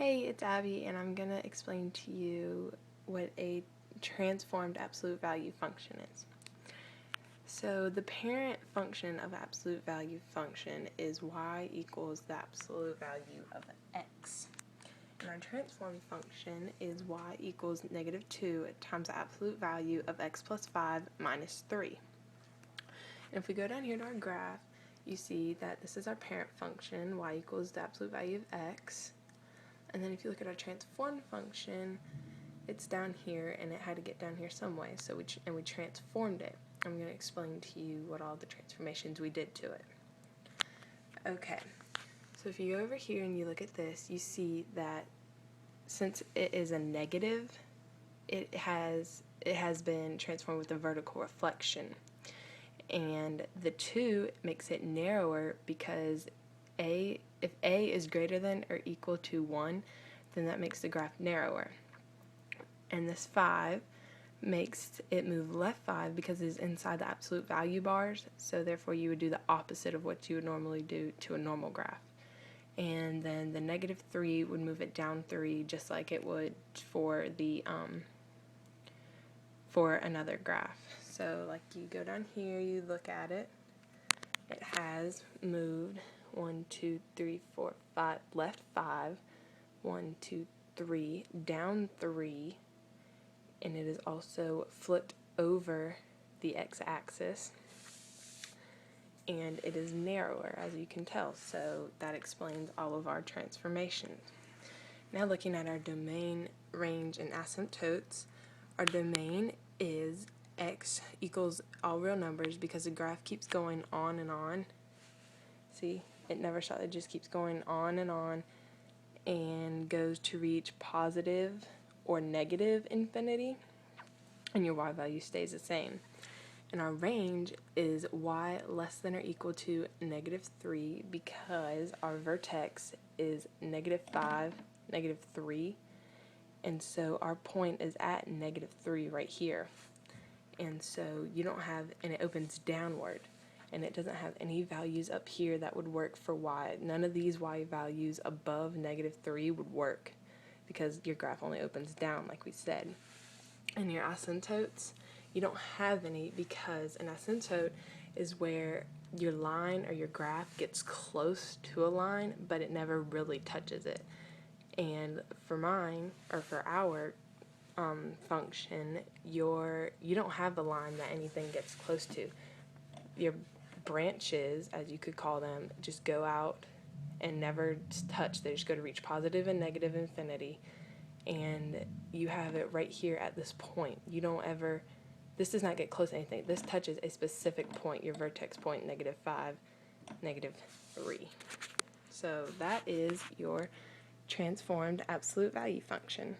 Hey, it's Abby, and I'm going to explain to you what a transformed absolute value function is. So the parent function of absolute value function is y equals the absolute value of x. And our transformed function is y equals -2 times the absolute value of x plus 5 minus 3. And if we go down here to our graph, you see that this is our parent function, y equals the absolute value of x. And then if you look at our transformed function, it's down here, and it had to get down here some way, so we transformed it. I'm going to explain to you what all the transformations we did to it. Okay, so if you go over here and you look at this, you see that since it is a negative, it has been transformed with a vertical reflection. And the 2 makes it narrower because if a is greater than or equal to 1, then that makes the graph narrower. And this 5 makes it move left 5 because it is inside the absolute value bars, so therefore you would do the opposite of what you would normally do to a normal graph. And then the -3 would move it down 3 just like it would for the for another graph. So like you go down here, you look at it, it has moved 1, 2, 3, 4, 5, left 5, 1, 2, 3, down 3, and it is also flipped over the x-axis, and it is narrower, as you can tell, so that explains all of our transformations. Now looking at our domain, range, and asymptotes, our domain is x equals all real numbers because the graph keeps going on and on. See, it never stops, it just keeps going on and goes to reach positive or negative infinity, and your y value stays the same. And our range is y less than or equal to -3 because our vertex is -5, -3, and so our point is at -3 right here. And so you don't have, and it opens downward, and it doesn't have any values up here that would work for y. None of these y values above -3 would work because your graph only opens down, like we said. And your asymptotes, you don't have any because an asymptote is where your line or your graph gets close to a line, but it never really touches it. And for mine, or for our function, you don't have the line that anything gets close to. Your branches, as you could call them, just go out and never touch. They just go to reach positive and negative infinity, and you have it right here at this point. You don't ever, this does not get close to anything. This touches a specific point, your vertex point, -5, -3. So that is your transformed absolute value function.